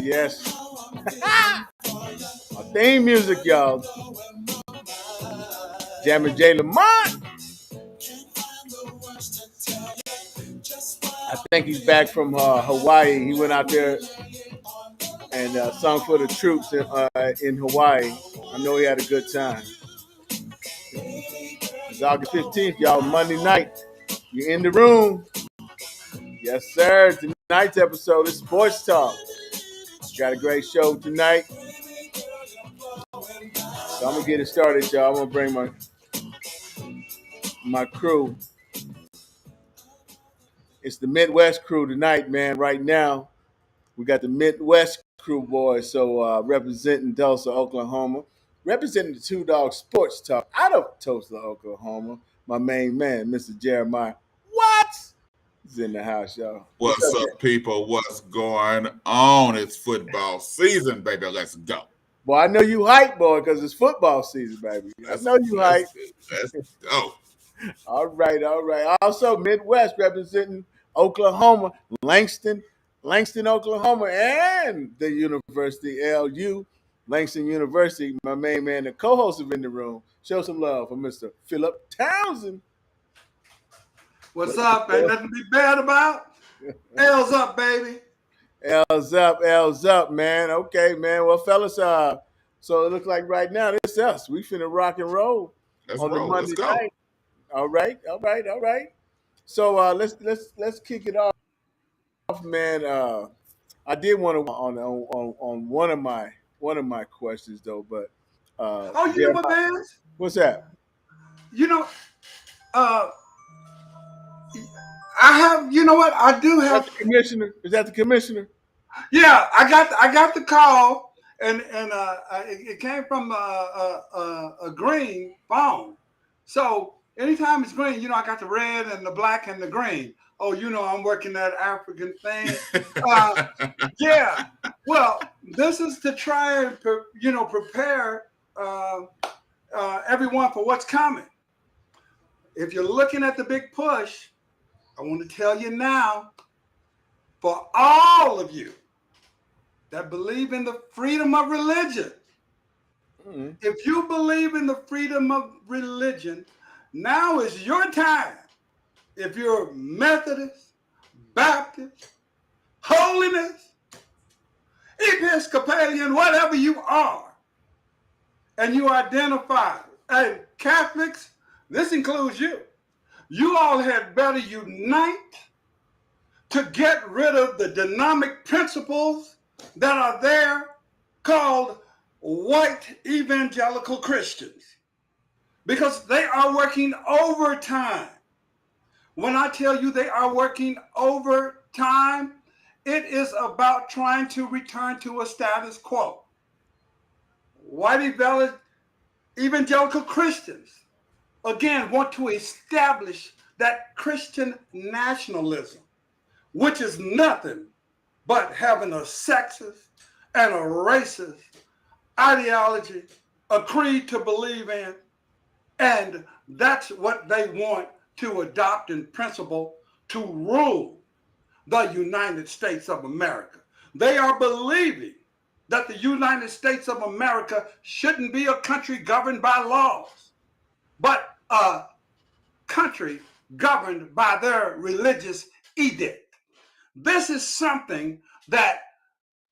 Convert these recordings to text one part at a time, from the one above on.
Yes. Our theme music, y'all. Jammin' J. Lamont. I think he's back from Hawaii. He went out there and sung for the troops in Hawaii. I know he had a good time. It's August 15th, y'all. Monday night. You're in the room. Yes, sir. Tonight's episode is Sports Talk. Got a great show tonight. So I'm going to get it started, y'all. I'm going to bring my crew. It's the Midwest crew tonight, man. Right now, we got the Midwest crew boys. So representing Tulsa, Oklahoma. Representing the Two Dog Sports Talk out of Tulsa, Oklahoma. My main man, Mr. Jeremiah. What? He's in the house, y'all. What's up, people? What's going on? It's football season, baby. Let's go. Boy, I know you hype, boy, because it's football season, baby. I know you hype. Let's go. All right. Also, Midwest representing Oklahoma, Langston, Oklahoma, and the University, LU, Langston University. My main man, the co-host of In the Room. Show some love for Mr. Philip Townsend. What's up? Ain't nothing to be bad about. L's up, baby. L's up, man. Okay, man. Well, fellas, so it looks like right now it's us. We finna rock and roll on the Monday night. All right. So let's kick it off, man. I did want to on one of my questions though, but you know what, Vance? What's that? You know, I have. You know what? I do have. Is that the commissioner? Is that the commissioner? Yeah, I got the call, and it came from a green phone. So anytime it's green, you know, I got the red and the black and the green. Oh, you know, I'm working that African thing. Yeah. Well, this is to try and prepare everyone for what's coming. If you're looking at the big push, I want to tell you now, for all of you that believe in the freedom of religion, if you believe in the freedom of religion, now is your time. If you're Methodist, Baptist, Holiness, Episcopalian, whatever you are, and you identify, and Catholics, this includes you. You all had better unite to get rid of the dynamic principles that are there called white evangelical Christians, because they are working overtime. When I tell you they are working overtime, it is about trying to return to a status quo. White evangelical Christians, again, want to establish that Christian nationalism, which is nothing but having a sexist and a racist ideology, a creed to believe in, and that's what they want to adopt in principle to rule the United States of America. They are believing that the United States of America shouldn't be a country governed by laws, but a country governed by their religious edict. This is something that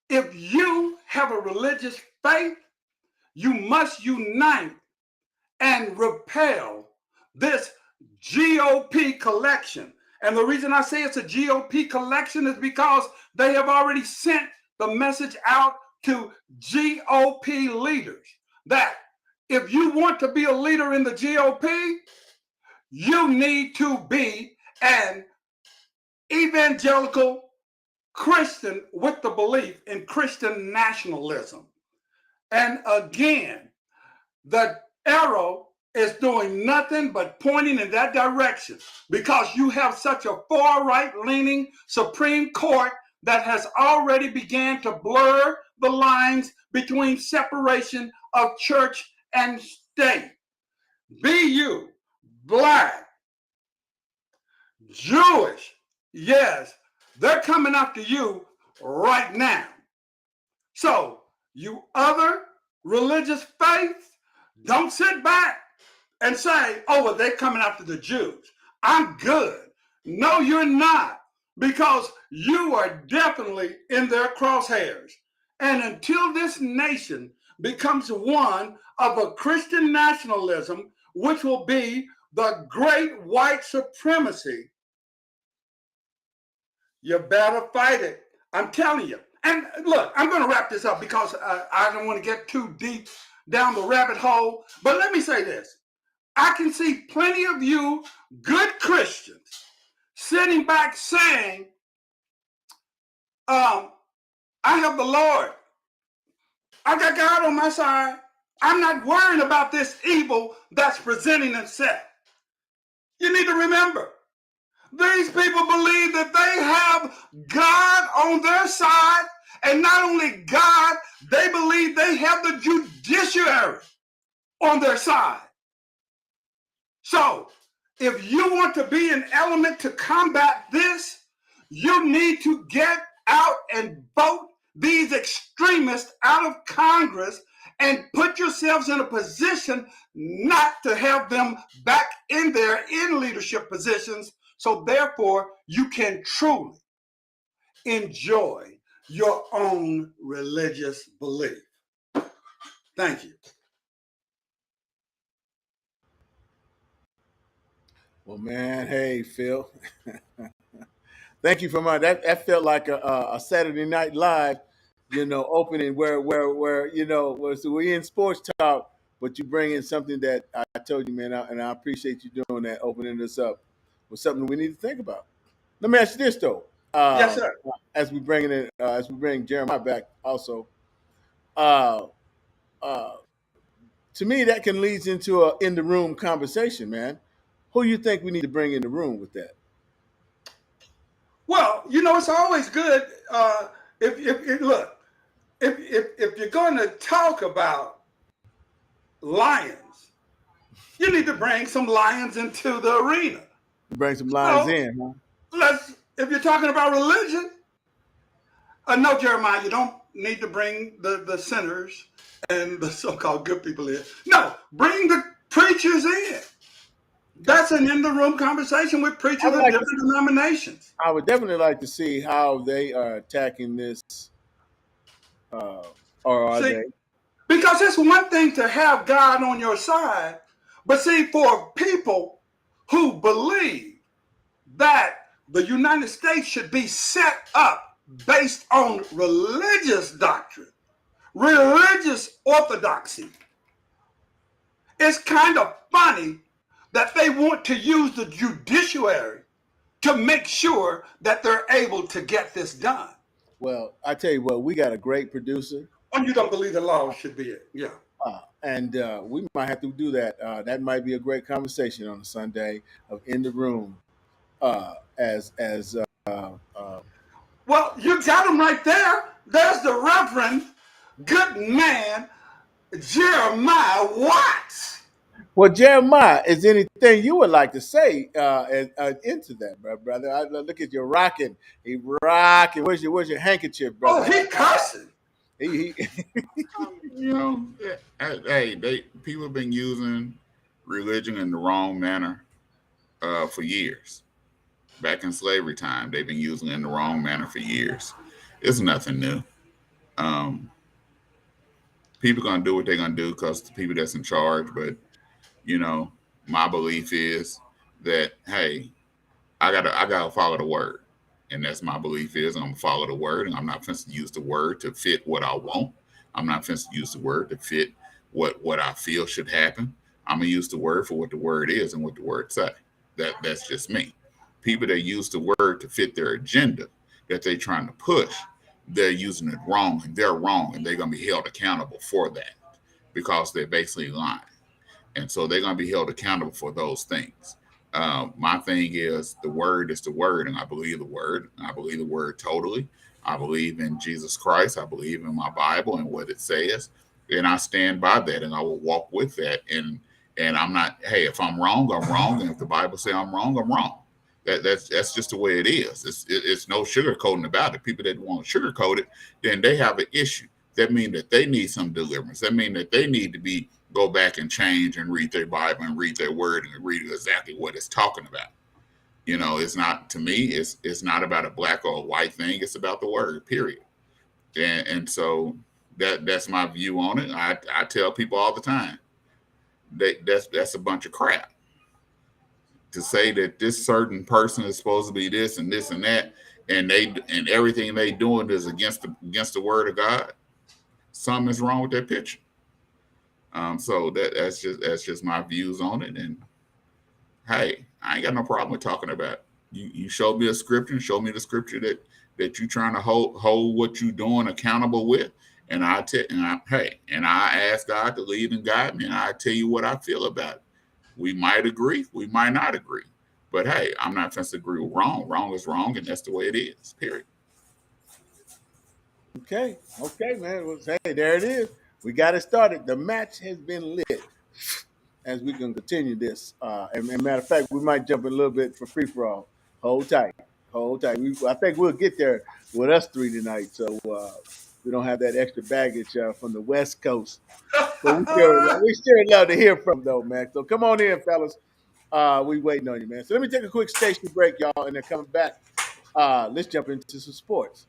if you have a religious faith, you must unite and repel this GOP collection. And the reason I say it's a GOP collection is because they have already sent the message out to GOP leaders that if you want to be a leader in the GOP, you need to be an evangelical Christian with the belief in Christian nationalism. And again, the arrow is doing nothing but pointing in that direction, because you have such a far right-leaning Supreme Court that has already began to blur the lines between separation of church and state. Be you black, Jewish, yes, they're coming after you right now. So, you other religious faiths, don't sit back and say, oh, well, they're coming after the Jews. I'm good. No, you're not, because you are definitely in their crosshairs. And until this nation becomes one of a Christian nationalism, which will be the great white supremacy, you better fight it. I'm telling you. And look, I'm going to wrap this up because I don't want to get too deep down the rabbit hole. But let me say this. I can see plenty of you good Christians sitting back saying, I have the Lord. I got God on my side. I'm not worrying about this evil that's presenting itself. You need to remember, these people believe that they have God on their side, and not only God, they believe they have the judiciary on their side. So, if you want to be an element to combat this, you need to get out and vote these extremists out of Congress and put yourselves in a position not to have them back in there in leadership positions, so therefore you can truly enjoy your own religious belief. Thank you. Well, man, hey, Phil. Thank you for my that felt like a Saturday Night Live, opening where so we're in sports talk, but you bring in something that I told you, man, and I appreciate you doing that, opening this up with something we need to think about. Let me ask you this though, Yes, sir. as we bring Jeremiah back, also, uh, uh, to me that can lead into a in the room conversation, man. Who you think we need to bring in the room with that? Well, it's always good if look, if you're going to talk about lions, you need to bring some lions into the arena. Bring some lines So in, huh? if you're talking about religion, no, Jeremiah, you don't need to bring the sinners and the so-called good people in. No, bring the preachers in. That's an in-the-room conversation with preachers of different denominations. I would definitely like to see how they are attacking this, or are See, they? because it's one thing to have God on your side, but see, for people who believe that the United States should be set up based on religious doctrine, religious orthodoxy, it's kind of funny that they want to use the judiciary to make sure that they're able to get this done. Well, I tell you what, we got a great producer, And you don't believe the law should be it. Yeah. and we might have to do that. That might be a great conversation on a Sunday of in the room, as Well, you got him right there. There's the Reverend, good man, Jeremiah Watts. well, Jeremiah, is anything you would like to say into that, brother? I look at you rocking, he rocking. Where's your handkerchief, Oh, brother? he cussing. He People have been using religion in the wrong manner for years. Back in slavery time, they've been using it in the wrong manner for years. It's nothing new. People gonna do what they're gonna do because the people that's in charge. But my belief is that hey, I gotta follow the word, and that's my belief is I'm gonna follow the word, and I'm not going to use the word to fit what I want. I'm not going to use the word to fit what I feel should happen. I'm gonna use the word for what the word is and what the word say. That's just me. People that use the word to fit their agenda that they're trying to push, they're using it wrong, and they're wrong, and they're gonna be held accountable for that because they're basically lying, and so they're going to be held accountable for those things. My thing is the word is the word, and I believe the word. I believe the word totally. I believe in Jesus Christ. I believe in my Bible and what it says, and I stand by that, and I will walk with that. And I'm not. Hey, if I'm wrong, I'm wrong, and if the Bible says I'm wrong, I'm wrong. That's just the way it is. It's no sugarcoating about it. People that want to sugarcoat it, then they have an issue. That means that they need some deliverance. That means that they need to go back and change and read their Bible and read their word and read exactly what it's talking about. It's not, to me, it's not about a black or a white thing. It's about the word, period. And so that's my view on it. I tell people all the time that's a bunch of crap. To say that this certain person is supposed to be this and this and that, and everything they doing is against the word of God, something is wrong with that picture. So that's just my views on it. And hey, I ain't got no problem with talking about it. You show me a scripture, show me the scripture that you trying to hold what you doing accountable with, and I ask God to lead and guide me, and I tell you what I feel about it. We might agree, we might not agree, but hey, I'm not going to agree with wrong. Wrong is wrong, and that's the way it is. Period. Okay, man. Well, hey, there it is. We got it started. The match has been lit. As we can continue this, and matter of fact, we might jump in a little bit for free for all. Hold tight, hold tight. I think we'll get there with us three tonight, so we don't have that extra baggage from the West Coast. But we sure love to hear from though, man. So come on in, fellas. We waiting on you, man. So let me take a quick station break, y'all, and then coming back. Let's jump into some sports.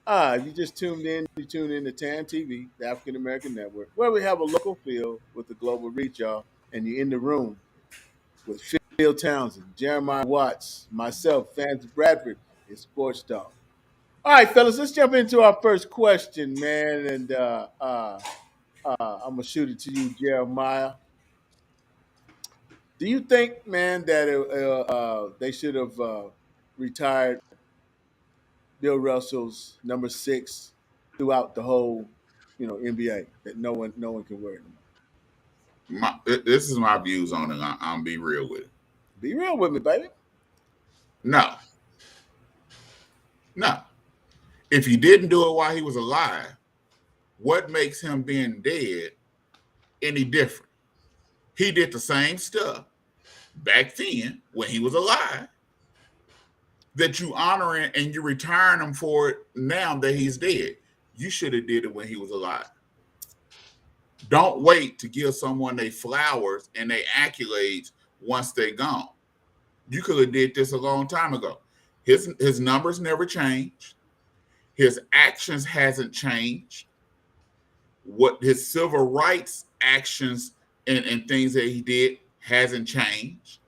If you just tuned in, you tune in to TAN TV, the African American Network, where we have a local feel with the global reach, y'all. And you're in the room with Phil Townsend, Jeremiah Watts, myself, Vance Bradford, and Sports Talk. All right, fellas, let's jump into our first question, man. And I'm gonna shoot it to you, Jeremiah. Do you think, man, that they should have retired Bill Russell's number 6 throughout the whole, NBA, that no one can wear it anymore? This is my views on it. I'm be real with it. Be real with me, baby. No. If he didn't do it while he was alive, what makes him being dead any different? He did the same stuff back then when he was alive that you honoring and you retiring him for it now that he's dead. You should have did it when he was alive. Don't wait to give someone their flowers and their accolades once they're gone. You could have did this a long time ago. His numbers never changed. His actions hasn't changed. What his civil rights actions and things that he did hasn't changed.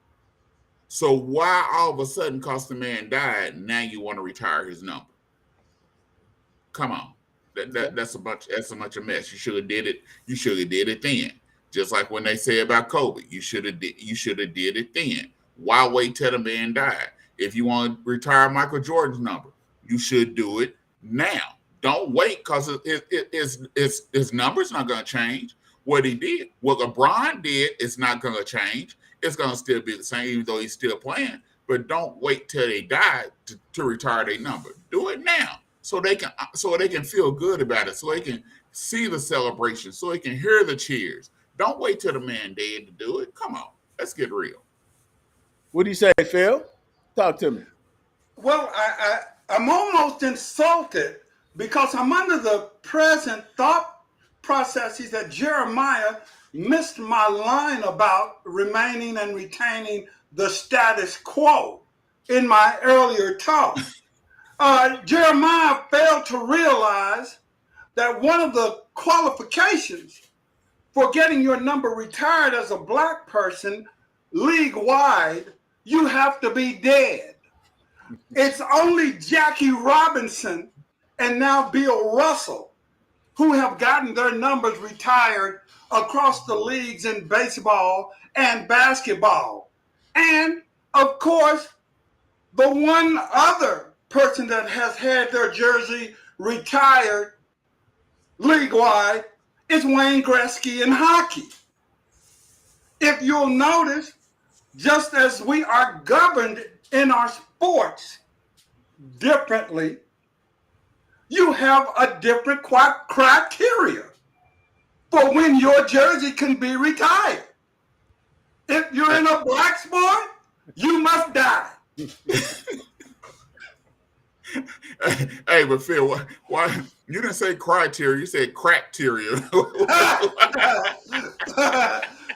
So why all of a sudden, because the man died, now you want to retire his number? Come on. That's a bunch of mess. You should have did it. You should have did it then. Just like when they say about Kobe, you should have did it then. Why wait till the man died? If you want to retire Michael Jordan's number, you should do it now. Don't wait because his number's not going to change. What he did, what LeBron did, is not going to change. It's going to still be the same, even though he's still playing. But don't wait till they die to retire their number. Do it now, so they can feel good about it, so they can see the celebration, so they can hear the cheers. Don't wait till the man dead to do it. Come on, let's get real. What do you say, Phil? Talk to me. Well, I'm almost insulted because I'm under the present thought processes that Jeremiah missed my line about remaining and retaining the status quo in my earlier talk. Jeremiah failed to realize that one of the qualifications for getting your number retired as a black person league-wide, you have to be dead. It's only Jackie Robinson and now Bill Russell who have gotten their numbers retired across the leagues in baseball and basketball. And, of course, the one other person that has had their jersey retired league-wide is Wayne Gretzky in hockey. If you'll notice, just as we are governed in our sports differently, you have a different criteria for when your jersey can be retired. If you're in a black sport, you must die. Hey, but Phil, why you didn't say criteria? You said cracteria.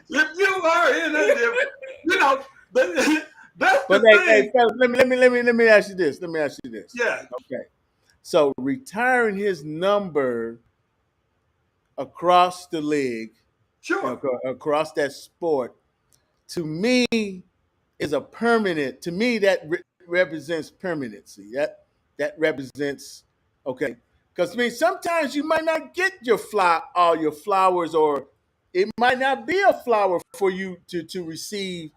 If you are in a, you know, that's But the hey, thing. fellas, let me ask you this. Let me ask you this. Yeah, Okay. So retiring his number across the league, sure. across that sport, to me is a permanent. To me, that represents permanency. That represents okay. Because I mean, sometimes you might not get all your flowers, or it might not be a flower for you to receive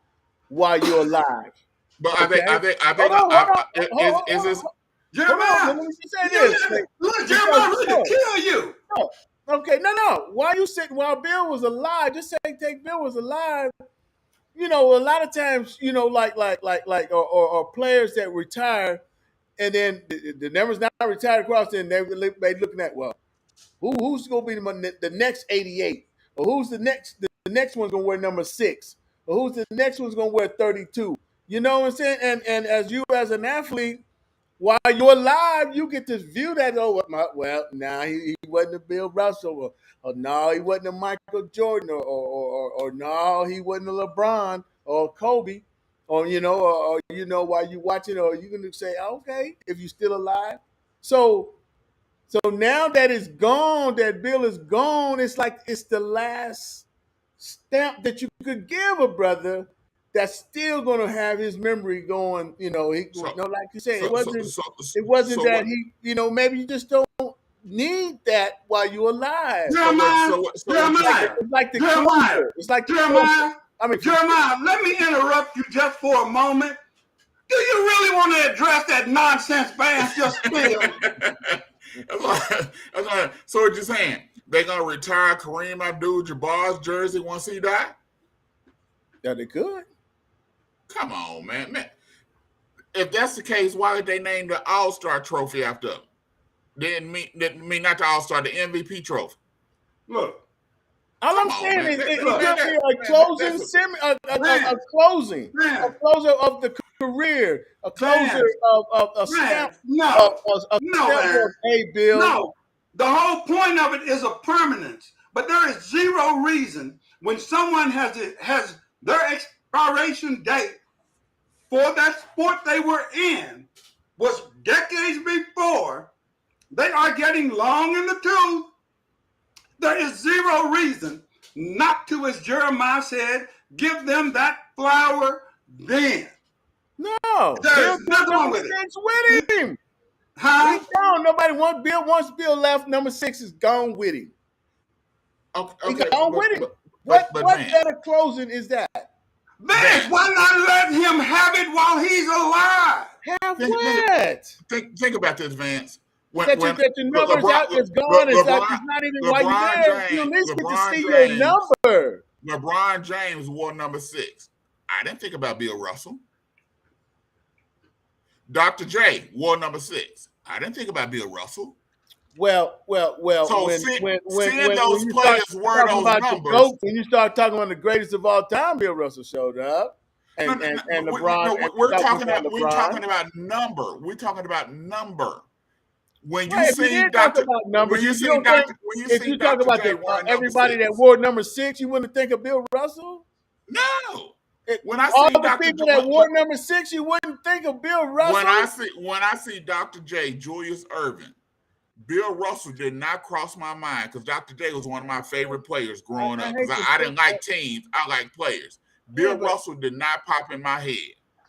while you're alive. But Okay. are they Hold gonna on, hold on, is this hold on. Jeremiah, Let me just say you this, look, because Jeremiah ready to kill you. no, okay, no. While Bill was alive, just say take Bill was alive. You know, a lot of times, you know, or players that retire and then the numbers not retired across, then they looking at, well, who's going to be the next 88, or who's the next one's going to wear number 6, or who's the next one's going to wear 32. You know what I'm saying? And as you as an athlete, while you're alive, you get to view that. Oh, well, nah, he wasn't a Bill Russell, or no, he wasn't a Michael Jordan, or no, he wasn't a LeBron or Kobe, or you know, while you watch it, or you can say, okay, if you're still alive. So now that it's gone, that Bill is gone, it's like it's the last stamp that you could give a brother that's still going to have his memory going. You know, like you said, it wasn't so that what he, maybe you just don't need that while you're alive. Jeremiah, what you Jeremiah, got? It's like the Jeremiah, closer. It's like the closer. Jeremiah, I mean, Jeremiah, let me interrupt you just for a moment. Do you really want to address that nonsense Vance just spilled? So what you saying? They gonna retire Kareem Abdul-Jabbar's jersey once he die? yeah, they could. Come on, man. If that's the case, why did they name the All-Star trophy after him? Didn't mean not the All-Star, the MVP trophy. Look, All Come I'm on, saying man. is it look, could be a closing, a Vance, closer of the career, a closer Vance, of a stamp, Vance, no, a no, stamp of, Vance, hey, Bill. no. The whole point of it is a permanence, but there is zero reason when someone has their expiration date for that sport they were in was decades before. They are getting long in the tooth. There is zero reason not to, as Jeremiah said, give them that flower then. No, There Bill is took nothing wrong number with it. 6 with him. Huh? He's gone. Nobody wants Bill. Once Bill left, number 6 is gone with him. He Okay, gone with him. but What Vance, better closing is that? Vance, why not let him have it while he's alive? Have think, what? think about this, Vance. That your numbers out is gone. It's like it's not even why you there. You at least get to see your number. LeBron James wore number 6. I didn't think about Bill Russell. Dr. J wore number 6. I didn't think about Bill Russell. Well. So When those you start players wear talking those about the numbers. GOAT, when you start talking about the greatest of all time, Bill Russell showed up, and LeBron. We're talking about number. We're talking about number. When you Right, if you see did talk Dr. about When numbers, you you see don't think Dr. When you if see you talk Dr. about J wearing number everybody 6. that wore number 6, you wouldn't think of Bill Russell. No. When I All see the Dr. people that wore number 6, you wouldn't think of Bill Russell. When I see Dr. J, Julius Erving, Bill Russell did not cross my mind because Dr. J was one of my favorite players growing up. Because I didn't like teams, I like players. Bill Russell did not pop in my head.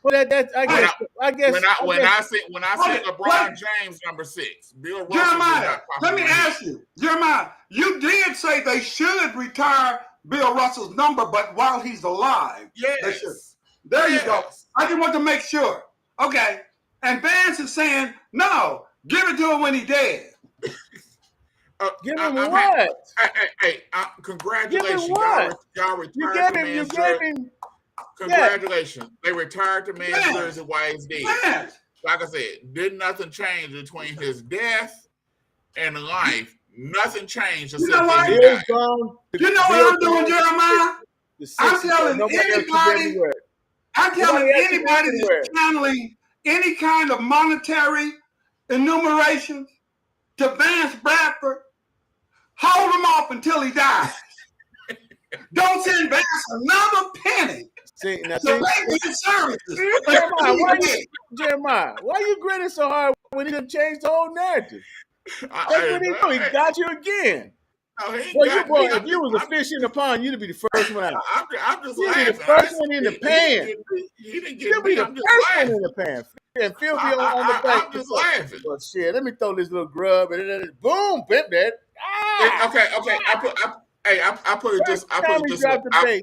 Well, I guess. When I see LeBron James number 6, Bill Russell Jeremiah, did not pop let in me my head. ask you, Jeremiah, you did say they should retire Bill Russell's number, but while he's alive, they should. Yes. There you go. I just want to make sure. Okay. And Vance is saying, no, give it to him when he's dead. Give him what? Hey, congratulations. Give him what? Y'all retired the man's jersey. Congratulations. They retired the man's jersey while he's dead. Like I said, did nothing change between his death and life. Nothing changed except that he died. You know what I'm doing, Jeremiah? I'm telling anybody. I'm telling anybody that's channeling any kind of monetary enumeration to Vance Bradford, hold him off until he dies. Don't send Vance another penny. See, now, so services. Jeremiah, why are you grinning so hard when he done changed the whole narrative? That's what he do. He got you again. No, if you was a fish in the pond, you'd be the first one out. I'm just You'd laughing. be the first one in the pan. You'd be the first one in the pan. And Phil be on the back. I'm just laughing. Well, shit, let me throw this little grub and then boom, bip that. Okay. I put it this way.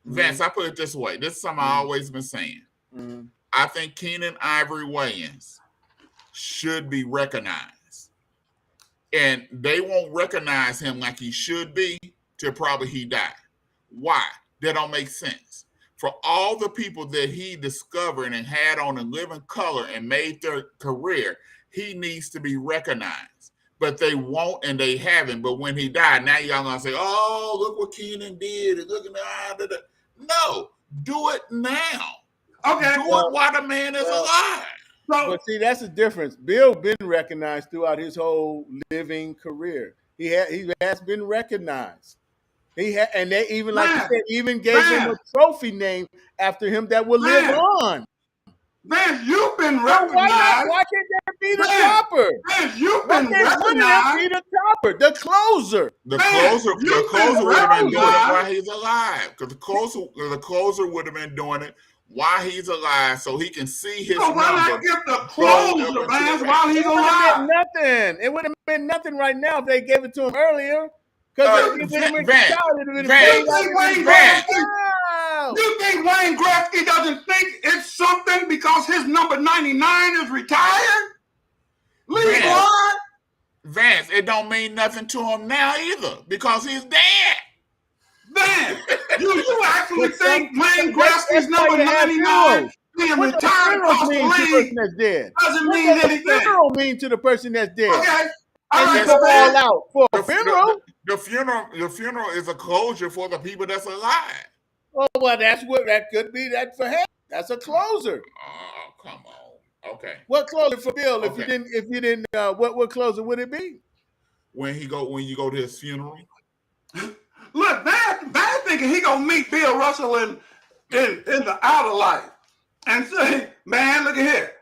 Vance, I put it this way. This is something I've always been saying. Mm-hmm. I think Keenan Ivory Wayans should be recognized. And they won't recognize him like he should be till probably he die. Why? That don't make sense. For all the people that he discovered and had on a living color and made their career, he needs to be recognized. But they won't and they haven't. But when he died, now y'all gonna say, "Oh, look what Keenan did." Look at that. No, do it now. Okay, do it while the man is alive. But see, that's the difference. Bill been recognized throughout his whole living career. He has been recognized. And they even, like you said, even gave him a trophy name after him that will live on. Man, you've been recognized. Why can't that be the topper? Man, you've been recognized. Be the topper, the closer. The closer would have been doing it while he's alive. Because the closer would have been doing it while he's alive, so he can see his number. Why not give the closer, man, while he's alive? It would have been nothing right now if they gave it to him earlier. Because you think Wayne Gretzky doesn't think it's something because his number 99 is retired? Vance, it don't mean nothing to him now either because he's dead. Vance, you actually think Wayne Gretzky's number 99 being retired across the league doesn't mean anything? What does funeral mean to the person that's dead? Okay. And go all out for a funeral. The funeral is a closure for the people that's alive. Oh well, that's what that could be. That for him, that's a closer. Oh come on. Okay. What closer for Bill? If you didn't, what closer would it be? When you go to his funeral. Look, Vance thinking he gonna meet Bill Russell in the afterlife and say, "Man, look at here.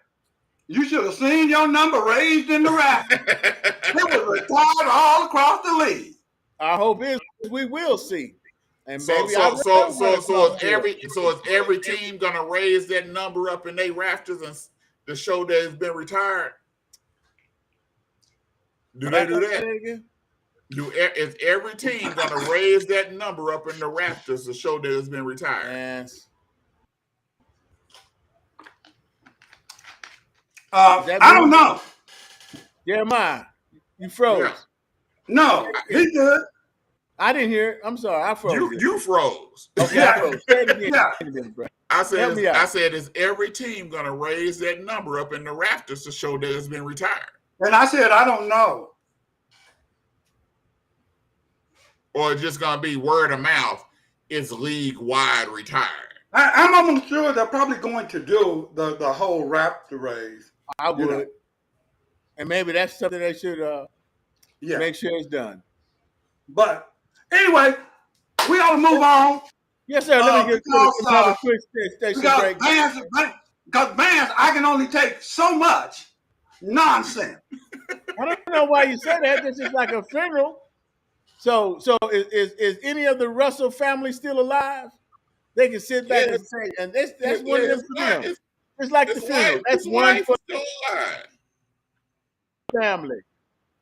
You should have seen your number raised in the rafters. It was retired all across the league." Our hope is we will see. And so is every team gonna raise that number up in their rafters and to show that it's been retired? Do they do that? Is every team gonna raise that number up in the rafters to show that it's been retired? Yes. I don't know. Jeremiah, you froze. Yeah. No, he good. I didn't hear it. I'm sorry. I froze. You froze. Okay, I froze. Say it again. Yeah. I said, is every team gonna raise that number up in the rafters to show that it's been retired? And I said, I don't know. Or it's just gonna be word of mouth. It's league-wide retired. I'm almost sure they're probably going to do the whole raptor raise. I would. And maybe that's something they should make sure it's done. But anyway, we ought to move on. Yes, sir. Let me get another quick station break. Because Vance, I can only take so much nonsense. I don't know why you said that. This is like a funeral. So is any of the Russell family still alive? They can sit back and say, and that's one of them funerals. It's like the funeral. That's one for the family.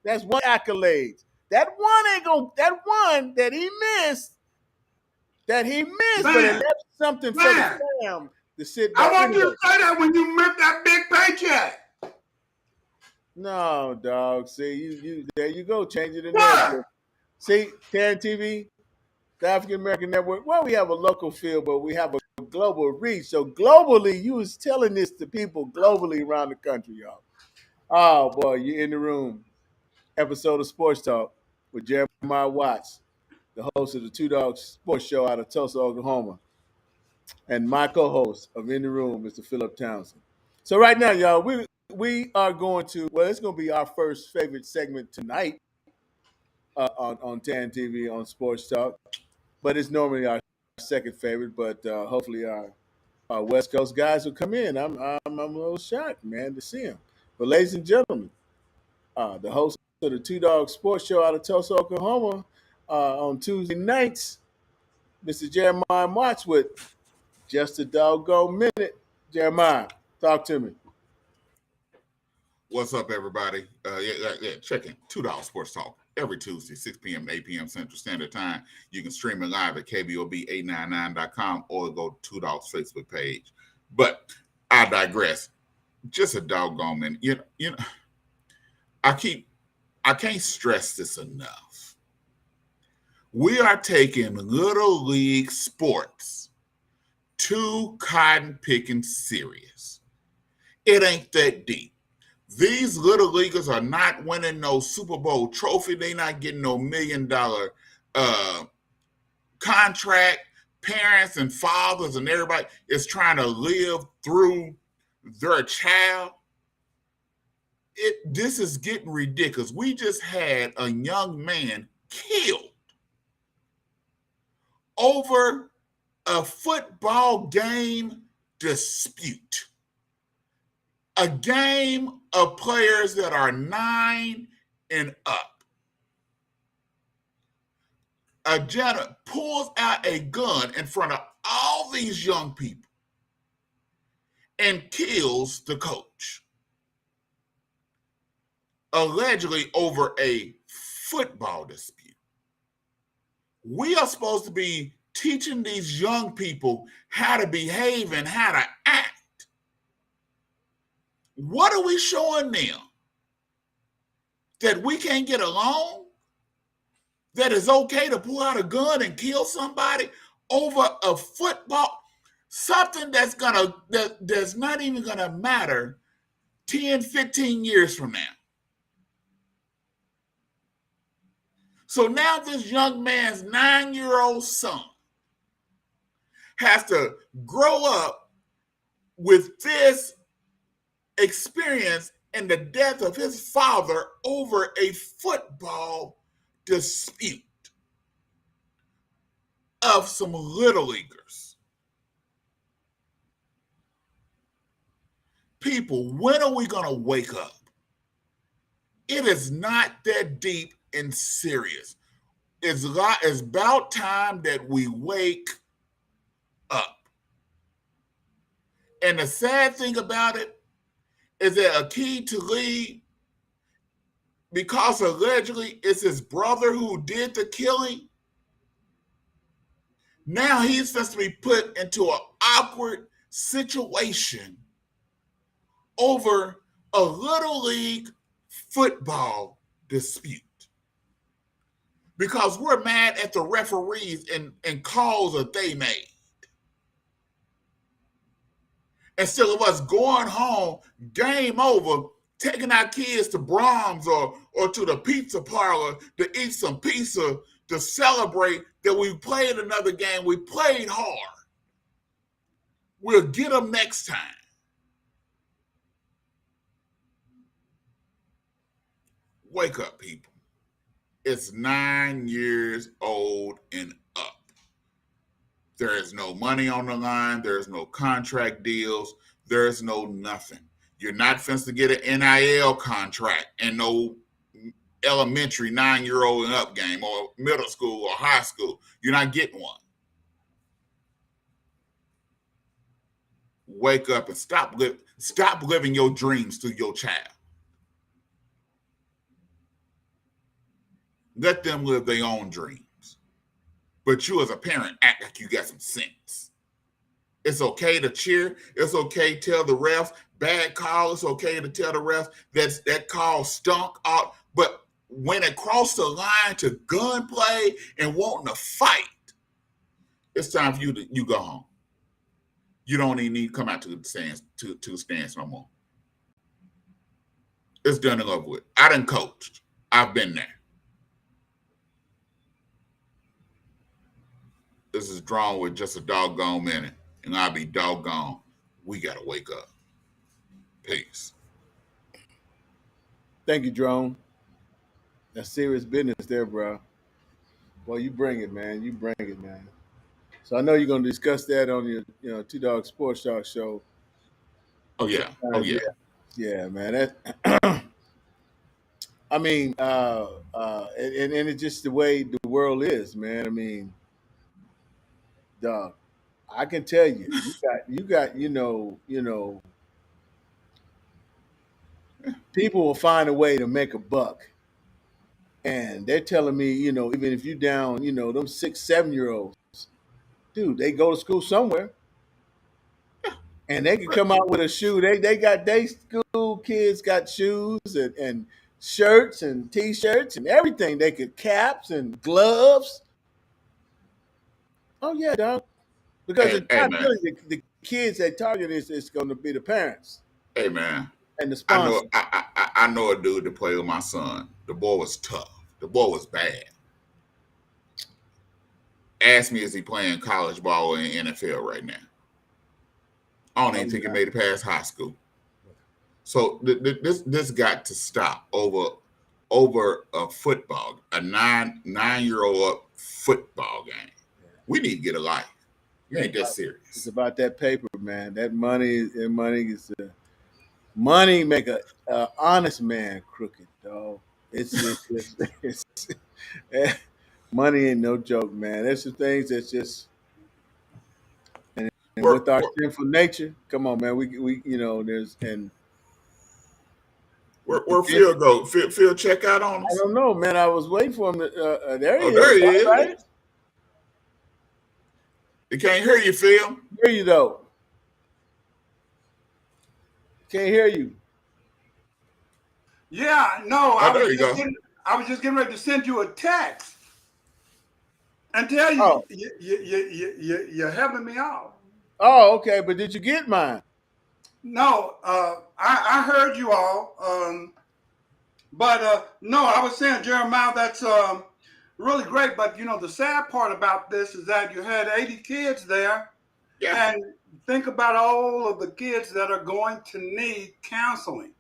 That's one accolade. That one ain't gonna. That one that he missed. But it left something for the fam to sit back. I want you to say that when you make that big paycheck. No, dog. See, you there you go. Changing the narrative. See, Karen TV, the African American Network. Well, we have a local feel, but we have a global reach. So globally, you was telling this to people globally around the country, y'all. Oh boy, you're in the room. Episode of Sports Talk with Jeremiah Watts, the host of the Two Dogs Sports Show out of Tulsa, Oklahoma. and my co-host of In the Room, Mr. Philip Townsend. So right now, y'all, we are going to, well, it's going to be our first favorite segment tonight on TAN TV on Sports Talk, but it's normally our second favorite. But hopefully our West Coast guys will come in. I'm a little shocked, man, to see them. But ladies and gentlemen, the host of the Two Dog Sports Show out of Tulsa, Oklahoma, on Tuesday nights, Mr. Jeremiah March with Just a Doggone Minute. Jeremiah, talk to me. What's up, everybody? Check in. $2 Sports Talk every Tuesday, 6 p.m. to 8 p.m. Central Standard Time. You can stream it live at KBOB899.com or go to 2 Dogs Facebook page. But I digress. Just a doggone minute. You know, I can't stress this enough. We are taking Little League sports too cotton picking serious. It ain't that deep. These little leaguers are not winning no Super Bowl trophy. They're not getting no $1 million contract. Parents and fathers and everybody is trying to live through their child. This is getting ridiculous. We just had a young man killed over a football game dispute. A game of players that are 9 and up. A gentleman pulls out a gun in front of all these young people and kills the coach. Allegedly over a football dispute. We are supposed to be teaching these young people how to behave and how to act. What are we showing them? That we can't get along? That it's okay to pull out a gun and kill somebody over a football? Something that's not even gonna matter 10, 15 years from now. So now this young man's 9-year-old son has to grow up with this experience and the death of his father over a football dispute of some little leaguers. People, when are we going to wake up? It is not that deep and serious. It's about time that we wake up. And the sad thing about it is that Akeem Talib, because allegedly it's his brother who did the killing, now he's supposed to be put into an awkward situation over a little league football dispute. Because we're mad at the referees and calls that they made. Instead of us going home, game over, taking our kids to Brahms or to the pizza parlor to eat some pizza, to celebrate that we played another game, we played hard. We'll get them next time. Wake up, people. It's 9 years old and up. There is no money on the line. There's no contract deals. There's no nothing. You're not supposed to get an NIL contract and no elementary 9-year-old and up game or middle school or high school. You're not getting one. Wake up and stop living your dreams to your child. Let them live their own dreams. But you as a parent act like you got some sense. It's okay to cheer. It's okay to tell the refs bad call. It's okay to tell the refs that call stunk out. But when it crossed the line to gunplay and wanting to fight, it's time for you go home. You don't even need to come out to the stands to the stands no more. It's done and over with. I done coached. I've been there. This is Drawn with Just a Doggone Minute. and I'll be doggone. We gotta wake up. Peace. Thank you, Drone. That's serious business there, bro. Well, you bring it, man. You bring it, man. So I know you're gonna discuss that on your, Two Dog Sports Talk show Oh yeah. Oh sometime. yeah. Yeah, man. I mean, and it's just the way the world is, man. I mean, dog. I can tell you, you got, people will find a way to make a buck, and they're telling me, even if you down, them 6, 7 year olds, dude, they go to school somewhere, and they can But come out with a shoe. They school kids got shoes and shirts and t-shirts and everything. They could caps and gloves. Oh yeah, dog. Because hey, it's hey not man. really the kids they target is going to be the parents Hey man. and the I know sponsors. I know a dude that played with my son. The boy was tough. The boy was bad. Ask me, is he playing college ball in the NFL right now? I don't Oh even think he yeah, made it past high school. So this got to stop over a football, a 9 year old football game. We need to get a life. You ain't that it's serious. about that paper, man. That money is money make a honest man crooked, dog. It's money ain't no joke, man. There's some things that's just and Where, with our where, sinful nature. Come on, man. We there's and where Phil go? Phil check out on I us. don't know, man. I was waiting for him. There he Oh, is. there he All is. right, He can't hear you, Phil. hear you though. Can't hear you. Yeah, no, Oh, there you go. I was just getting ready to send you a text and tell you Oh, you're helping me out. okay. But did you get mine? No, I heard you all, but no, I was saying, Jeremiah, that's really great. But the sad part about this is that you had 80 kids there, Yeah. and think about all of the kids that are going to need counseling.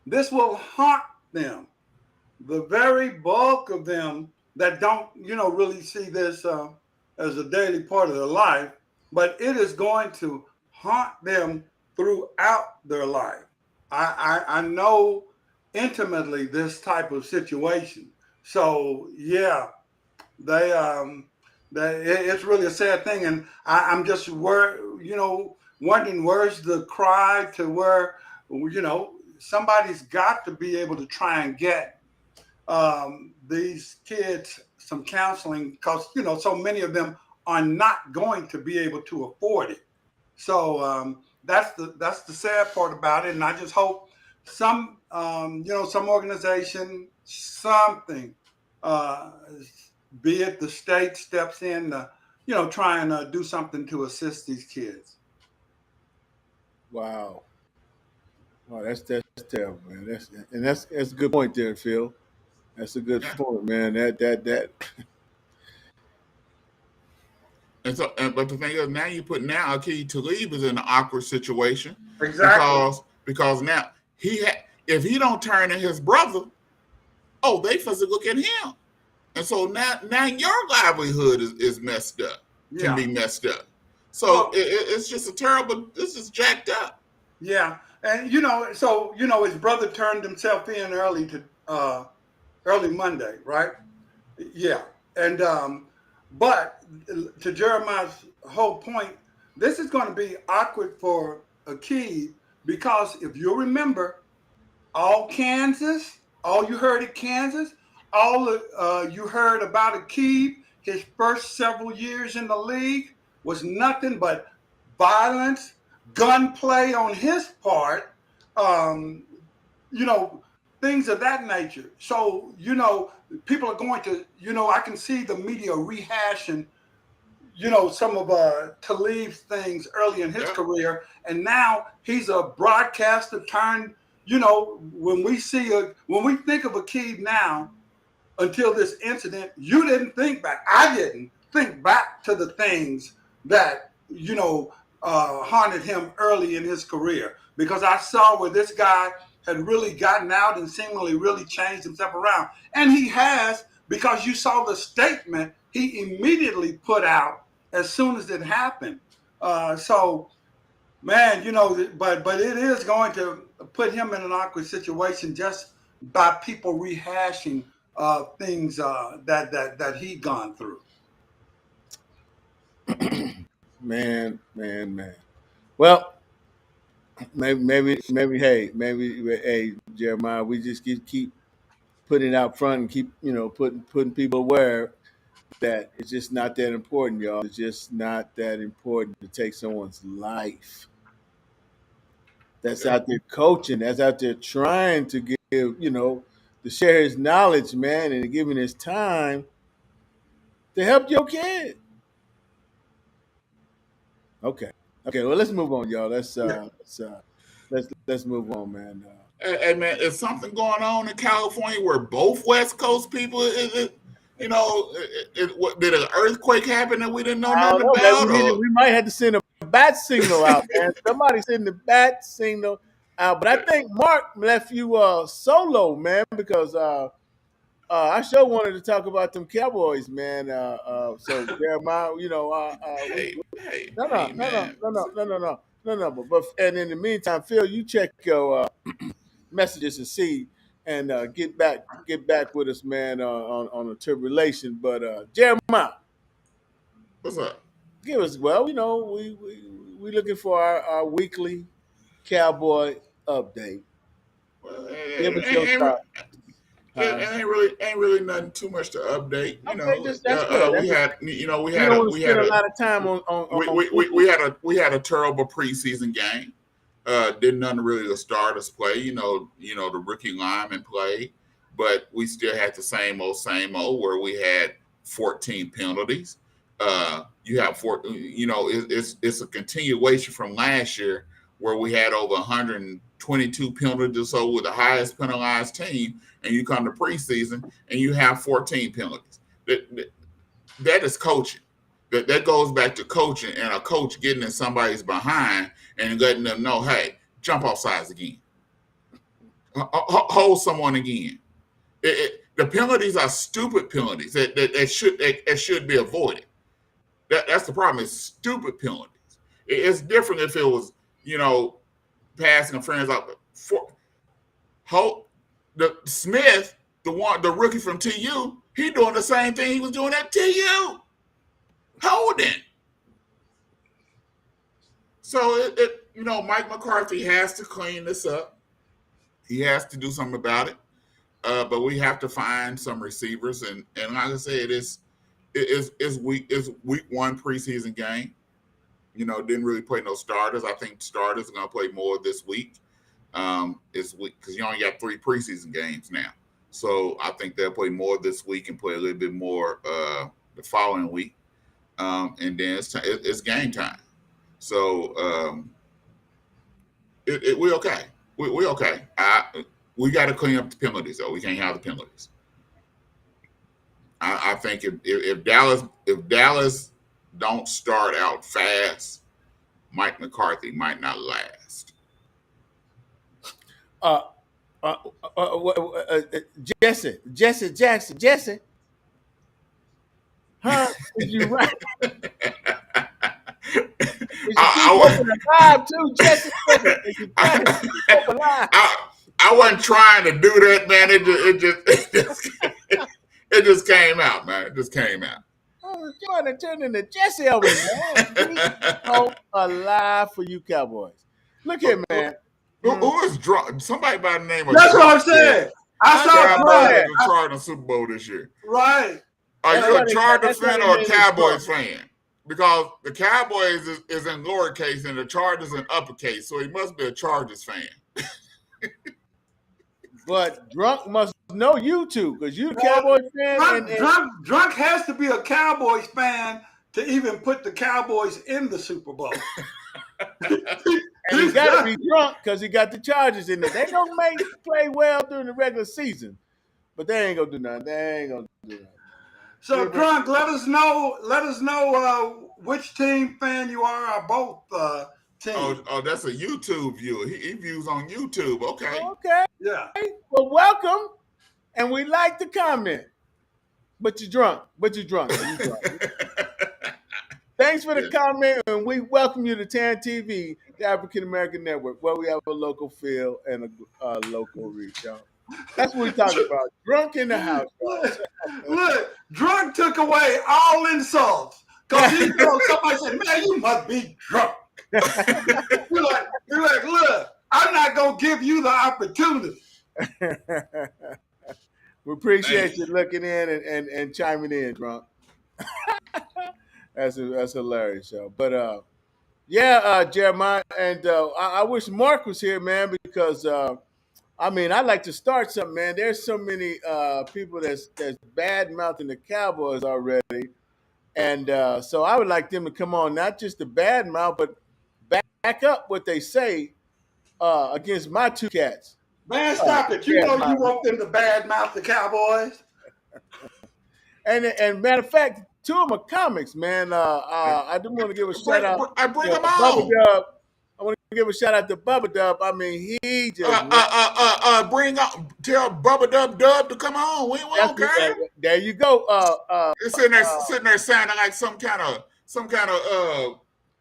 This will haunt them. The very bulk of them that don't, really see this as a daily part of their life, but it is going to haunt them throughout their life. I know intimately this type of situation. So yeah, they it's really a sad thing, and I'm just wondering where's the cry to where somebody's got to be able to try and get these kids some counseling because so many of them are not going to be able to afford it. So that's the sad part about it, and I just hope some organization, something, uh, be it the state steps in, try and do something to assist these kids. Wow. Wow, that's terrible, man. That's a good point there, Phil. That's a good Yeah. point, man. That. But the thing is, now you put now Akeem Talib is in an awkward situation Exactly. because now if he don't turn to his brother, oh, they supposed to look at him, and so now your livelihood is messed up, can Yeah. be messed up. So Well, it's just a terrible. This is jacked up. yeah, and so his brother turned himself in early Monday, right? Yeah, and but to Jeremiah's whole point, this is going to be awkward for Akeem because if you remember, all you heard at Kansas, you heard about Akeem, his first several years in the league was nothing but violence, gunplay on his part, um, you know, things of that nature. So, people are going to, I can see the media rehashing, some of Talib's things early in his Yeah. career. And now he's a broadcaster turned, when we think of Akeem now, until this incident, you didn't think back. I didn't think back to the things that haunted him early in his career, because I saw where this guy had really gotten out and seemingly really changed himself around. And he has, because you saw the statement he immediately put out as soon as it happened. So, man, but it is going to put him in an awkward situation just by people rehashing things that he gone through. Man. Well, hey, Jeremiah, we just keep putting it out front and keep putting people aware that it's just not that important, y'all. It's just not that important to take someone's life. That's out there coaching. That's out there trying to give to share his knowledge, man, and giving his time to help your kid. Okay. Well, let's move on, y'all. Let's move on, man. Hey, man, is something going on in California where both West Coast people did an earthquake happen that we didn't know I don't nothing know, about? man. We might have to send a bat signal out, man. Somebody send the bat signal out. But I think Mark left you solo, man, because I sure wanted to talk about them Cowboys, man. So Jeremiah, hey, man. no. But and in the meantime, Phil, you check your messages and see and get back with us, man, on the tribulation. But Jeremiah, What's up? give us we looking for our weekly Cowboy update. Well, Give us your thoughts. it ain't really nothing too much to update. Okay, that's good. We had we don't want to spend a lot of time on we had a terrible preseason game. Didn't none really the starters play. The rookie linemen played, but we still had the same old where we had 14 penalties. You have four. It's a continuation from last year where we had over 122 penalties or so with the highest penalized team, and you come to preseason and you have 14 penalties. That is coaching. That goes back to coaching and a coach getting in somebody's behind and letting them know, hey, jump off sides again. Hold someone again. The penalties are stupid penalties that should be avoided. That's the problem. It's stupid penalties. It's different if it was, passing a friend's up. The Smith, the rookie from TU, he doing the same thing he was doing at TU. Holding. So Mike McCarthy has to clean this up. He has to do something about it. But we have to find some receivers, and like I said, it's week one preseason game. Didn't really play no starters. I think starters are gonna play more this week. This week because you only got 3 preseason games now. So I think they'll play more this week and play a little bit more the following week. And then it's game time. So we're okay. We're okay. We got to clean up the penalties, though. We can't have the penalties. I think if Dallas don't start out fast, Mike McCarthy might not last. Jesse Jackson. Huh? Is you right? Alive too, Jesse. I wasn't trying to do that, man. It just came out, man. It just came out. Oh, you want to turn into Jesse over there. Hope alive for you Cowboys. Look here, man. Who is drunk? Somebody by the name of That's what I'm saying. I saw the Chargers Super Bowl this year. Right. Are you a Chargers fan or a Cowboys fan? Because the Cowboys is in lowercase and the Chargers in uppercase, so he must be a Chargers fan. But Drunk must know you two, because you a Cowboys fan. Drunk has to be a Cowboys fan to even put the Cowboys in the Super Bowl. And he got to be drunk because he got the Chargers in there. They don't play well during the regular season, but they ain't gonna do nothing. So, Drunk, let us know which team fan you are, or both teams? Oh, that's a YouTube viewer. He views on YouTube. Okay. Okay. Yeah. Well, welcome. And we like the comment. But you're drunk. You drunk. Thanks for the comment, and we welcome you to TAN TV, the African American Network, where we have a local feel and a local reach, y'all. That's what we talk about. Drunk in the house, y'all. Look, drunk took away all insults. Because he told somebody said, man, you must be drunk. You're like, look, I'm not going to give you the opportunity. We appreciate you looking in and chiming in, drunk. That's hilarious, y'all. But Jeremiah, and I wish Marc was here, man, because I'd like to start something, man. There's so many people that's bad mouthing the Cowboys already, and so I would like them to come on, not just the bad mouth, but back up what they say against my two cats. Man, stop it! You know you want them to badmouth the Cowboys. And matter of fact, two of them are comics, man. I do want to give a shout out. I bring them Bubba on. Dub. I want to give a shout out to Bubba Dub. I mean, he just tell Bubba Dub to come on. We don't care. There you go. It's sitting there sounding like some kind of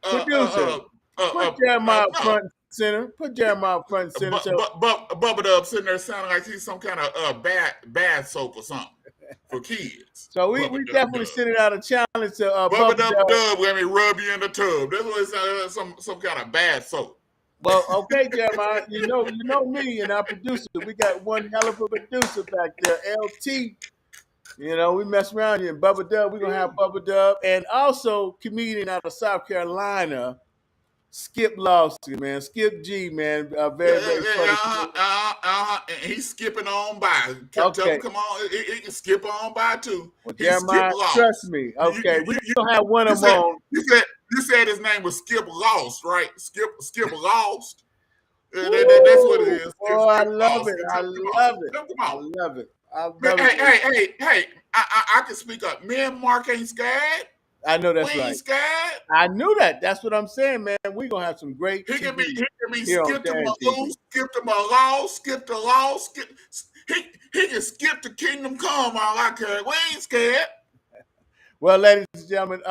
producer. Put Jeremiah front and center. Put Jeremiah front and center. Bubba Dub sitting there sounding like he's some kind of bad soap or something for kids. So we definitely sending out a challenge to Bubba Dub. Let me rub you in the tub. That's what it sounds like, some kind of bad soap. Well, okay, Jeremiah, you know me and our producer. We got one hell of a producer back there, LT. You know, we mess around here. And Bubba Dub, we're gonna have Bubba Dub, and also comedian out of South Carolina, Skip Lawson, man. Skip G, man. Very funny. He's skipping on by. Tell him, come on. He can skip on by too. Well, Jeremiah, trust me. Okay, we're gonna have one of them on. You said his name was Skip Lost, right? Skip Lost. That's what it is. Oh, I love it. I love it. Hey! I can speak up. Me and Marc ain't scared. I know that's we right. Ain't scared. I knew that. That's what I'm saying, man. We're gonna have some great. He can be skip to Malone, skip to Malone, skip to Law, skip. He can skip to Kingdom Come. All I care. We ain't scared. Well, ladies and gentlemen,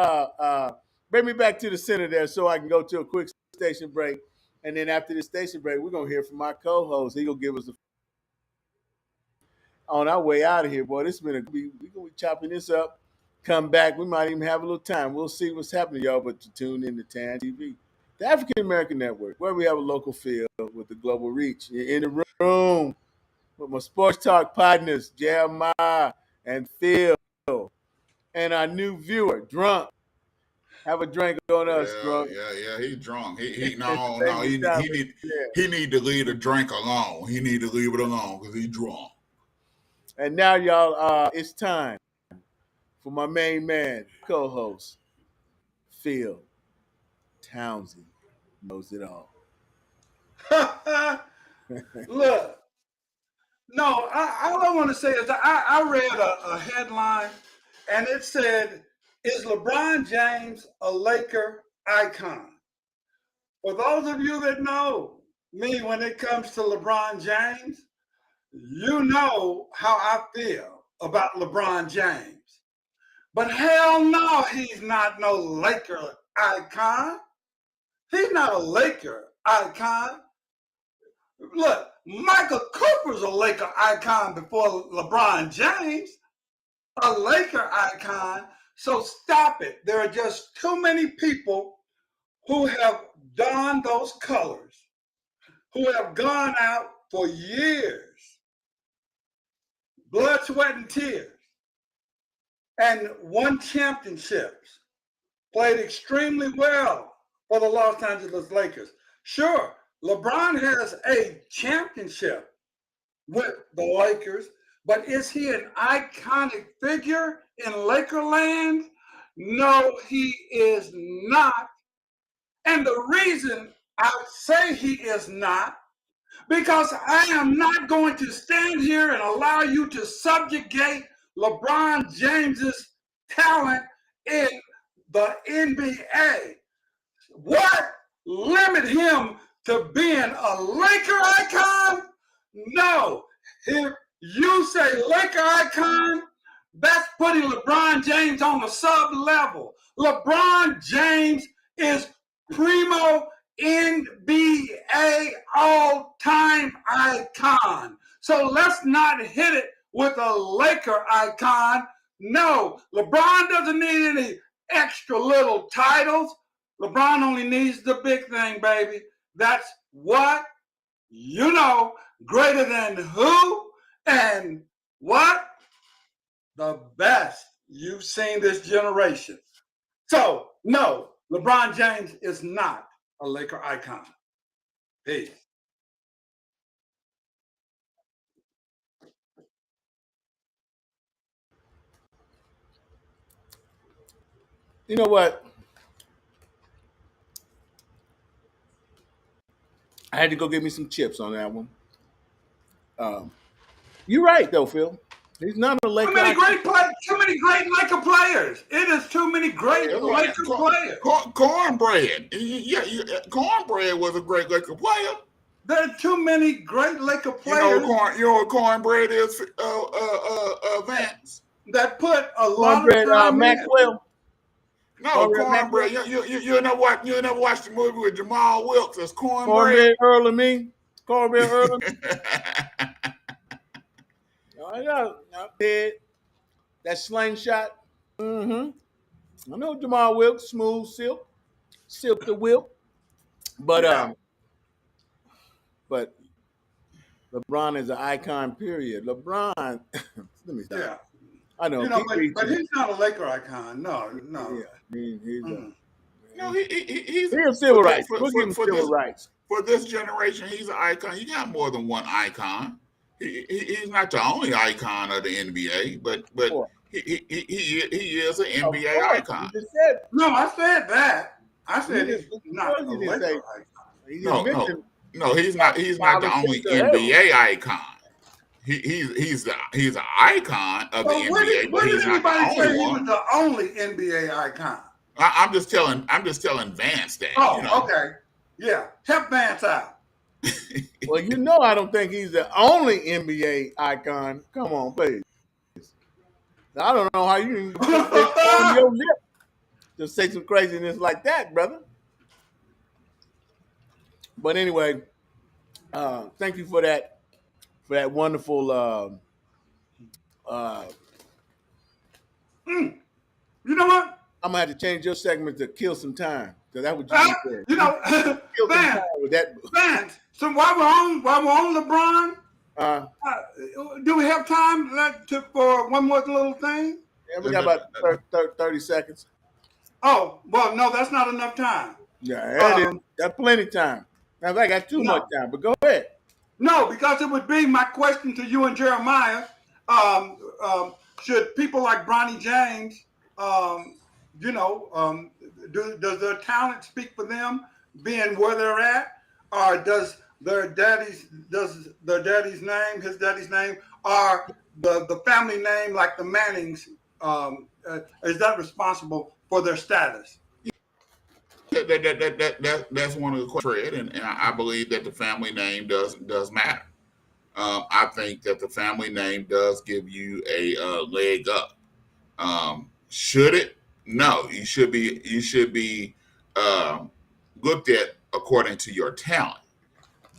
bring me back to the center there so I can go to a quick station break, and then after the station break, we're gonna hear from my co-host. He gonna give us on our way out of here, boy. We're gonna be chopping this up. Come back. We might even have a little time. We'll see what's happening, y'all. But to tune in to TAN TV, the African American Network, where we have a local feel with the global reach. You're in the room with my sports talk partners, Jeremiah and Phil, and our new viewer, Drunk. Have a drink on us, Drunk. Yeah. He's drunk. He need to leave the drink alone. He need to leave it alone because he's drunk. And now, y'all, it's time for my main man, co-host, Phil Townsend. Knows it all. Look, no, all I want to say is I read a headline, and it said, "Is LeBron James a Laker icon?" For those of you that know me, when it comes to LeBron James, you know how I feel about LeBron James. But hell no, he's not no Laker icon. He's not a Laker icon. Look, Michael Cooper's a Laker icon before LeBron James, a Laker icon. So stop it. There are just too many people who have donned those colors, who have gone out for years, blood, sweat, and tears, and won championships, played extremely well for the Los Angeles Lakers. Sure, LeBron has a championship with the Lakers, but is he an iconic figure in Lakerland? No, he is not. And the reason I say he is not, because I am not going to stand here and allow you to subjugate LeBron James's talent in the NBA. What limit him to being a Laker icon? No. If you say Laker icon, that's putting LeBron James on the sub level. LeBron James is primo NBA all-time icon. So let's not hit it with a Laker icon. No, LeBron doesn't need any extra little titles. LeBron only needs the big thing, baby. That's what you know, greater than who and what? The best you've seen this generation. So, no, LeBron James is not a Laker icon. Peace. You know what? I had to go get me some chips on that one. You're right, though, Phil. He's not a Laker. Too many great Laker players. It is too many great Laker players. Cornbread. Cornbread was a great Laker player. There are too many great Laker players. You know what cornbread is, Vance? That put a lot of time Maxwell. No, cornbread. You never watched the movie with Jamal Wilkes as cornbread. Cornbread Earl and me. Cornbread Earl and me. I know. That slingshot. Mm-hmm. I know Jamal Wilkes, smooth silk the whip. But but LeBron is an icon. Period. LeBron. Let me stop. Yeah. I know. But he's not a Laker icon. No. Yeah, he's a civil rights. We'll give him civil rights. For this generation, he's an icon. You got more than one icon. He's not the only icon of the NBA, but he is an NBA icon. No, I said that. I said he's not a Laker icon. No, he's not the only NBA icon. He's an icon of the NBA, but he's not the only one. He was the only NBA icon. I'm just telling Vance that. Oh, okay. Yeah, help Vance out. Well, I don't think he's the only NBA icon. Come on, please. I don't know how you can on your lip to say some craziness like that, brother. But anyway, thank you for that wonderful. You know what? I'm gonna have to change your segment to kill some time because that's what you said. Kill some time with that. Vance. So while we're on LeBron, do we have time for one more little thing? Yeah, we got about 30 seconds. Oh, well, no, that's not enough time. Yeah, that's plenty of time. Now, I got too much time, but go ahead. No, because it would be my question to you and Jeremiah. Should people like Bronny James, does their talent speak for them being where they're at? Or does his daddy's name, or the family name like the Mannings, is that responsible for their status? That's one of the questions, and I believe that the family name does matter. I think that the family name does give you a leg up. Should it? No, you should be looked at according to your talent.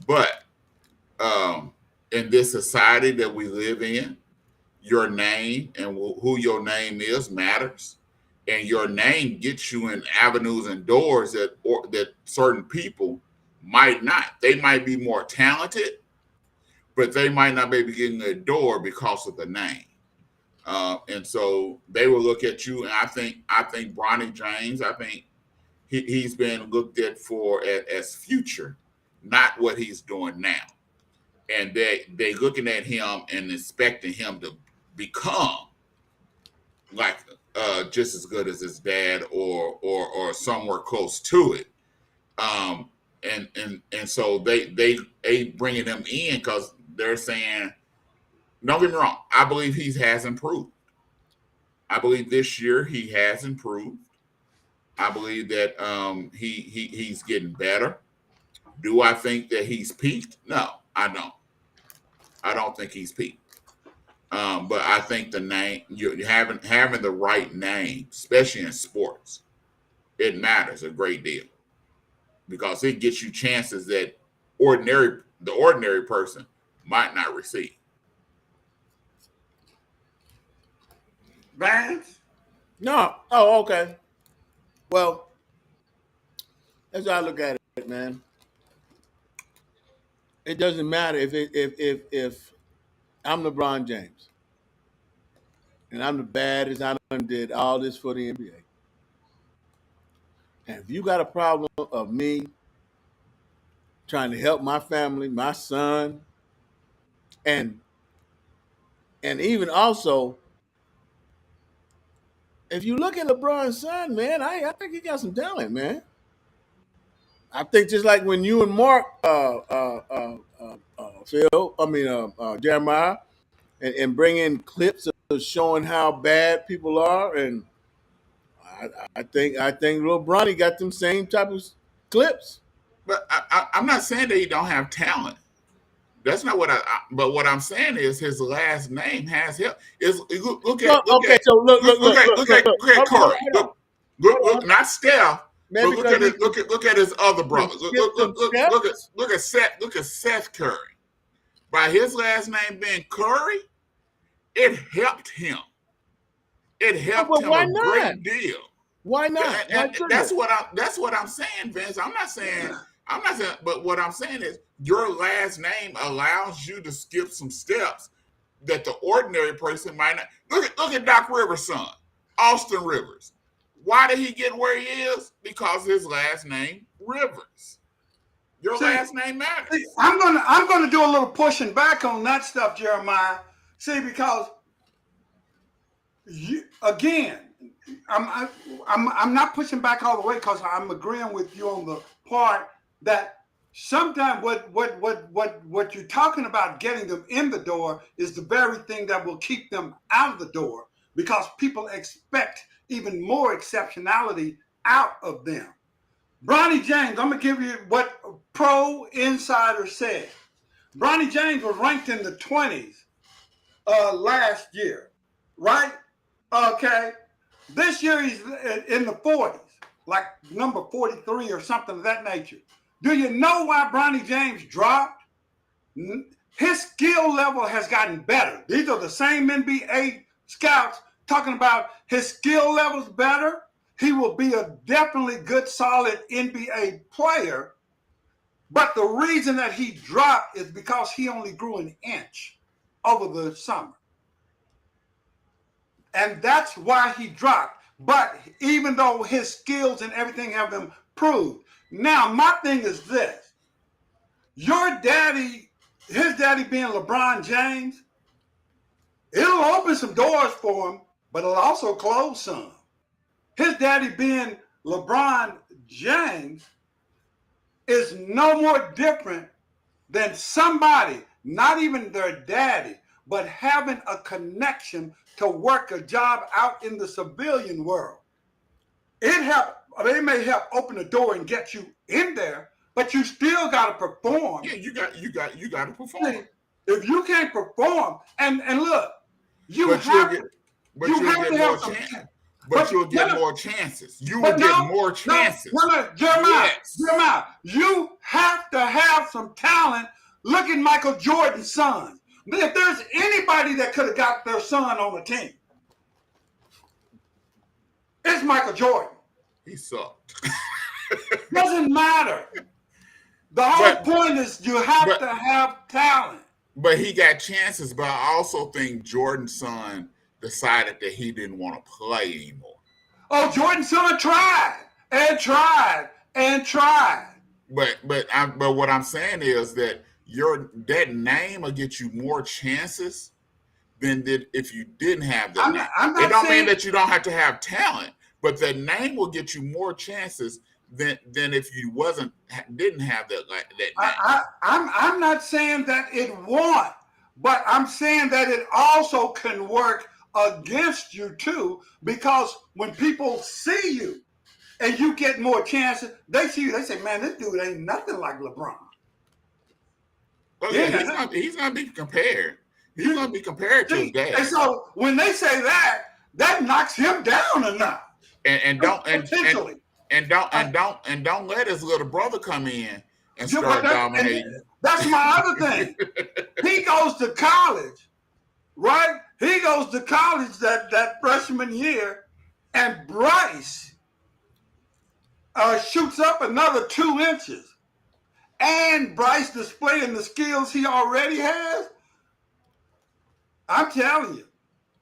But in this society that we live in, your name and who your name is matters. And your name gets you in avenues and doors that certain people might not. They might be more talented, but they might not be able to get in the door because of the name. And so they will look at you. And I think Bronny James, I think he's been looked at as future, not what he's doing now. And they looking at him and expecting him to become like just as good as his dad or somewhere close to it. And so they bringing him in because they're saying, don't get me wrong, I believe he has improved. I believe this year he has improved. I believe that he's getting better. Do I think that he's peaked? No, I don't. I don't think he's peaked. But I think the name, you having the right name, especially in sports, it matters a great deal because it gets you chances that the ordinary person might not receive. Vance? No. Oh, okay. Well, that's how I look at it, man. It doesn't matter if I'm LeBron James and I'm the baddest. I done did all this for the NBA. And if you got a problem of me trying to help my family, my son, and even also, if you look at LeBron's son, man, I think he got some talent, man. I think just like when you and Mark, Phil, Jeremiah, and bring in clips of showing how bad people are, and I think little Bronny got them same type of clips. But I'm not saying that he don't have talent. That's not what But what I'm saying is his last name has him. Is look at Curry. Look, not Steph. Man, But look at his other brother. Look at Seth Curry. By his last name being Curry, it helped him. It helped him a great deal. Why not? And that's what I'm saying, Vince. I'm not saying, but what I'm saying is your last name allows you to skip some steps that the ordinary person might not. Look at Doc Rivers' son, Austin Rivers. Why did he get where he is? Because his last name Rivers. Your last name matters. I'm gonna do a little pushing back on that stuff, Jeremiah. See, because I'm not pushing back all the way because I'm agreeing with you on the part that sometimes what you're talking about getting them in the door is the very thing that will keep them out of the door because people expect even more exceptionality out of them. Bronny James, I'm going to give you what Pro Insider said. Bronny James was ranked in the 20s last year, right? Okay. This year he's in the 40s, like number 43 or something of that nature. Do you know why Bronny James dropped? His skill level has gotten better. These are the same NBA scouts talking about his skill level's better. He will be a definitely good, solid NBA player. But the reason that he dropped is because he only grew an inch over the summer. And that's why he dropped. But even though his skills and everything have improved. Now, my thing is this. Your daddy, his daddy being LeBron James, it'll open some doors for him, but it'll also close some. His daddy being LeBron James is no more different than somebody, not even their daddy, but having a connection to work a job out in the civilian world. They may help open the door and get you in there, but you still got to perform. Yeah, you got to perform. See, if you can't perform, and look, you'll get more chances. You will get more chances. Jeremiah, you have to have some talent. Look at Michael Jordan's son. If there's anybody that could have got their son on the team, it's Michael Jordan. He sucked. Doesn't matter. The whole point is you have to have talent. But he got chances, but I also think Jordan's son decided that he didn't want to play anymore. Oh, Jordan's son tried and tried and tried. But what I'm saying is that that name will get you more chances than if you didn't have that name. It don't mean that you don't have to have talent, but the name will get you more chances than if you didn't have that name. I'm not saying that it won't, but I'm saying that it also can work against you too, because when people see you, and you get more chances, they see you, they say, man, this dude ain't nothing like LeBron. Oh yeah, he's not be compared. He's not be compared to his dad. And so when they say that knocks him down a notch. And don't let his little brother come in and start dominating. And that's my other thing. He goes to college, right? He goes to college that freshman year, and Bryce shoots up another 2 inches. And Bryce displaying the skills he already has. I'm telling you,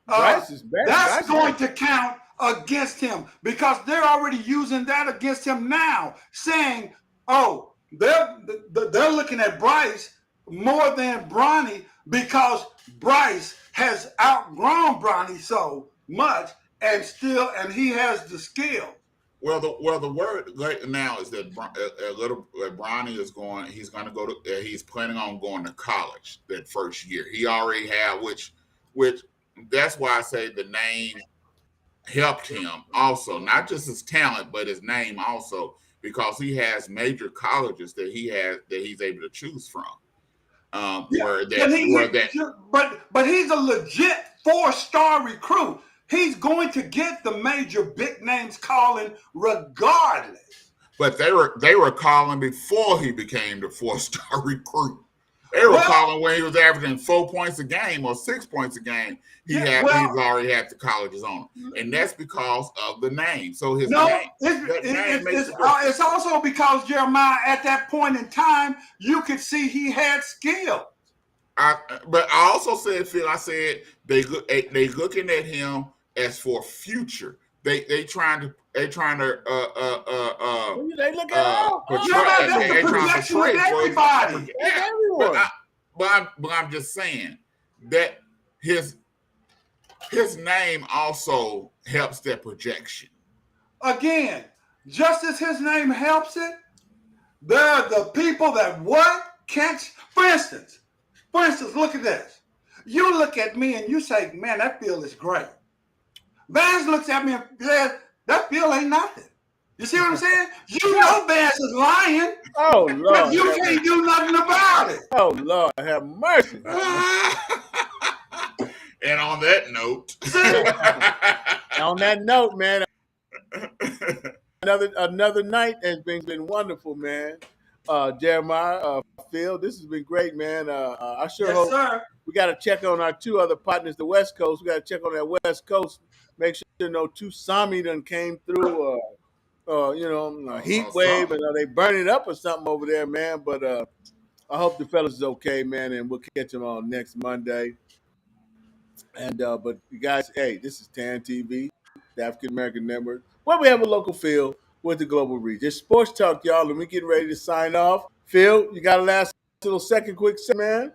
Bryce is bad. That's going to count against him, because they're already using that against him now, saying, oh, they're looking at Bryce more than Bronny because Bryce has outgrown Bronny so much, and he has the skill. Well, the word right now is that Bronny is going. He's going to go to. He's planning on going to college that first year. He already had, which that's why I say the name helped him also, not just his talent, but his name also, because he has major colleges that he's able to choose from. But he's a legit 4-star recruit. He's going to get the major big names calling regardless. But they were calling before he became the 4-star recruit. They were calling when he was averaging 4 points a game or 6 points a game. He's already had the colleges on him, and that's because of the name. So his name. It's also because, Jeremiah, at that point in time, you could see he had skill. But I also said, Phil, I said they looking at him as for future. They trying to they look at all. They trying to portray everybody. But I'm just saying that his name also helps their projection. Again, just as his name helps it, there are the people that can't. For instance, look at this. You look at me and you say, man, that field is great. Vance looks at me and says, that field ain't nothing. You see what I'm saying? You know Vance is lying. Oh, Lord. But you can't do nothing about it. Oh, Lord, have mercy. And on that note. Man, another night has been wonderful, man. Jeremiah, Phil, this has been great, man. I sure hope we got to check on our 2 other partners, the West Coast. We got to check on that West Coast. Make sure Tusami done came through. Heat wave, and they burning up or something over there, man. But I hope the fellas is okay, man, and we'll catch them on next Monday. And but you guys, hey, this is TAN TV, the African American Network, where we have a local feel with the global reach. It's sports talk, y'all, and we getting ready to sign off. Phil, you got a last little second quick set, man?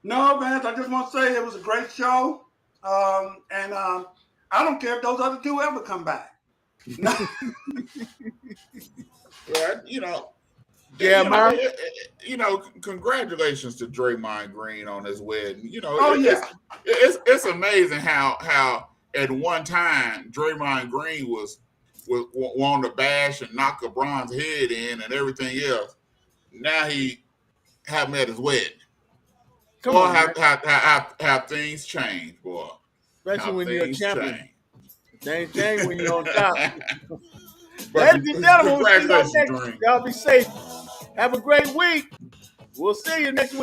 No, Vance, I just want to say it was a great show, and I don't care if those other 2 ever come back. Well, Marc. Congratulations to Draymond Green on his wedding. It's amazing how at one time Draymond Green was wanting to bash and knock LeBron's head in and everything else. Now he have him at his wedding. Come on, how things change, boy. Especially when you're a champion. Things change when you're on top. Ladies and gentlemen, y'all be safe. Have a great week. We'll see you next week.